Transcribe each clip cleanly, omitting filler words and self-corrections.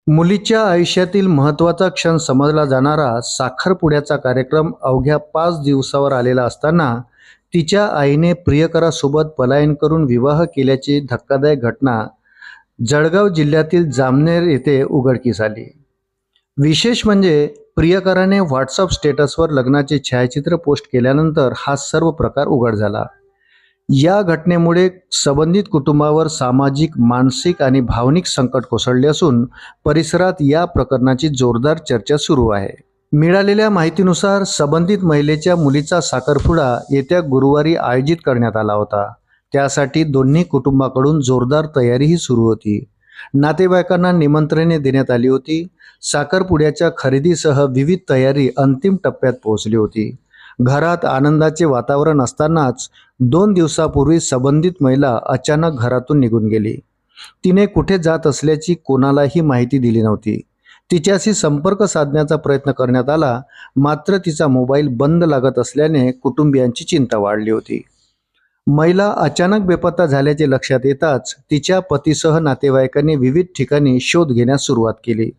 मुलीच्या आयुष्यातील महत्त्वाचा क्षण समजला जाणारा साखरपुड्याचा कार्यक्रम अवघ्या 5 दिवसावर आलेला असताना तिच्या आईने प्रियकरासोबत पलायन करून विवाह केल्याची धक्कादायक घटना जळगाव जिल्ह्यातील जामनेर येथे उघडकीस आली। विशेष म्हणजे प्रियकराने व्हॉट्सअप स्टेटसवर लग्नाचे छायाचित्र पोस्ट केल्यानंतर हा सर्व प्रकार उघड झाला। या घटनेमुळे संबंधित कुटुंबावर सामाजिक, मानसिक आणि भावनिक संकट कोसळले असून परिसरात या प्रकरणाची जोरदार चर्चा सुरू आहे। मिळालेल्या माहितीनुसार संबंधित महिलेच्या मुलीचा साखरपुडा येत्या गुरुवारी आयोजित करण्यात आला होता। त्यासाठी दोन्ही कुटुंबाकडून जोरदार तयारीही सुरू होती। नातेवाईकांना निमंत्रणे देण्यात आली होती। साखरपुड्याच्या खरेदीसह विविध तयारी अंतिम टप्प्यात पोहोचली होती। घरात आनंदाचे वातावरण असतानाच 2 दिवसापूर्वी संबंधित महिला अचानक घरातून निघून गेली। तिने कुठे जात असल्याची कोणालाही माहिती दिली नव्हती। तिच्याशी संपर्क साधण्याचा प्रयत्न करण्यात आला, मात्र तिचा मोबाईल बंद लागत असल्याने कुटुंबियांची चिंता वाढली होती। महिला अचानक बेपत्ता झाल्याचे लक्षात येताच तिच्या पतीसह नातेवाईकांनी विविध ठिकाणी शोध घेण्यास सुरुवात केली।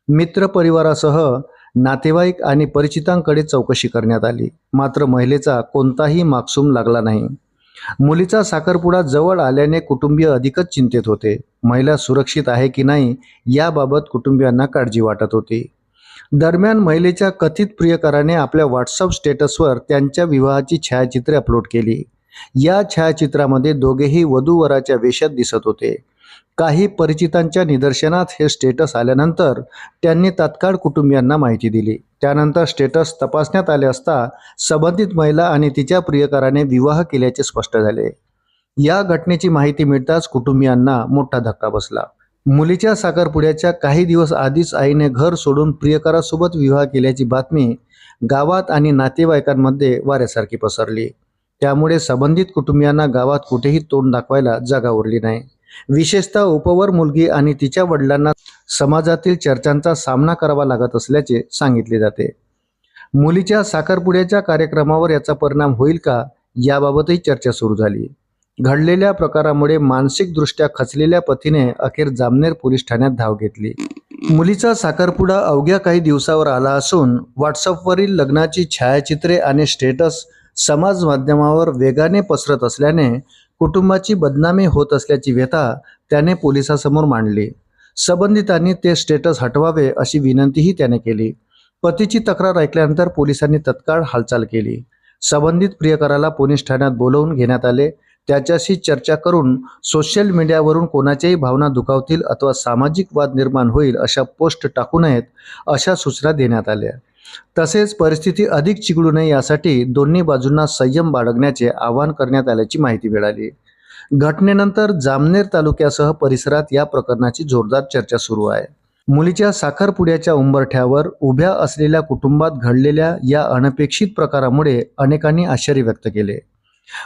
मित्रपरिवारासह नातेवाईक आणि परिचितांकडे चौकशी करण्यात आली, मात्र महिलेचा कोणताही मागसूम लागला नाही। मुलीचा साखरपुडा जवळ आल्याने कुटुंबीय अधिकच चिंतेत होते। महिला सुरक्षित आहे की नाही याबाबत कुटुंबियांना काळजी वाटत होती। दरम्यान महिलेच्या कथित प्रियकराने आपल्या व्हॉट्सअप स्टेटसवर त्यांच्या विवाहाची छायाचित्रे अपलोड केली। या छायाचित्रामध्ये दोघेही वधूवराच्या वेशात दिसत होते। काही परिचितांच्या निदर्शनात हे स्टेटस आल्यानंतर त्यांनी तात्काळ कुटुंबियांना माहिती दिली। त्यानंतर स्टेटस तपासण्यात आले असता संबंधित महिला आणि तिच्या प्रियकराने विवाह केल्याचे स्पष्ट झाले। या घटनेची माहिती मिळताच कुटुंबियांना मोठा धक्का बसला। मुलीच्या साखरपुड्याच्या काही दिवस आधीच आईने घर सोडून प्रियकरासोबत विवाह केल्याची बातमी गावात आणि नातेवाईकांमध्ये वाऱ्यासारखी पसरली। त्यामुळे संबंधित कुटुंबियांना गावात कुठेही तोंड दाखवायला जागा उरली नाही। विशेषतः उपवर मुलगी आणि तिच्या वडिलांना समाजातील चर्चांचा सामना करावा लागत असल्याचे सांगितले जाते। मुलीच्या साखरपुड्याच्या कार्यक्रमावर याचा परिणाम होईल का याबाबतही चर्चा सुरू झाली। घडलेल्या प्रकारामुळे मानसिकदृष्ट्या खचलेल्या पतीने अखेर जामनेर पोलीस ठाण्यात धाव घेतली। मुलीचा साखरपुडा अवघ्या काही दिवसावर आला असून व्हॉट्सअपवरील लग्नाची छायाचित्रे आणि स्टेटस समाज माध्यमावर वेगाने पसरत असल्याने कुटुंबाची बदनामी होत असल्याची व्यथा त्याने पोलिसांसमोर मांडली। संबंधितांनी ते स्टेटस हटवावे अशी विनंतीही त्याने केली। पतीची तक्रार ऐकल्यानंतर पोलिसांनी तत्काळ हालचाल केली। संबंधित प्रियकराला पोलीस ठाण्यात बोलावून घेण्यात आले। त्याच्याशी चर्चा करून सोशल मीडियावरून कोणाच्याही भावना दुखावतील अथवा सामाजिक वाद निर्माण होईल अशा पोस्ट टाकू नयेत अशा सूचना देण्यात आल्या। तसेच परिस्थिती अधिक चिघळू नये यासाठी दोन्ही बाजूंना संयम बाळगण्याचे आवाहन करण्यात आल्याची माहिती मिळाली। घटनेनंतर जामनेर तालुक्यासह परिसरात या प्रकरणाची जोरदार चर्चा सुरू आहे। मुलीच्या साखरपुड्याच्या उंबरठ्यावर उभ्या असलेल्या कुटुंबात घडलेल्या या अनपेक्षित प्रकारामुळे अनेकांनी आश्चर्य व्यक्त केले।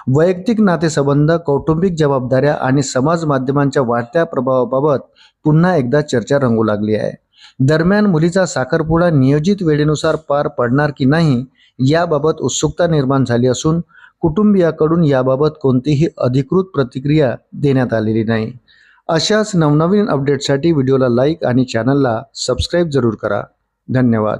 वैयक्तिक नातेसंबंध, कौटुंबिक जबाबदाऱ्या आणि समाज माध्यमांच्या वाढत्या प्रभावाबाबत पुन्हा एकदा चर्चा रंगू लागली आहे। दरम्यान मुलीचा साखरपुडा नियोजित वेळेनुसार पार पडणार की नाही याबाबत उत्सुकता निर्माण झाली असून कुटुंबियाकडून याबाबत कोणतीही अधिकृत प्रतिक्रिया देण्यात आलेली नाही। अशाच नवनवीन अपडेट्ससाठी व्हिडिओला लाईक आणि चॅनलला सबस्क्राईब जरूर करा। धन्यवाद।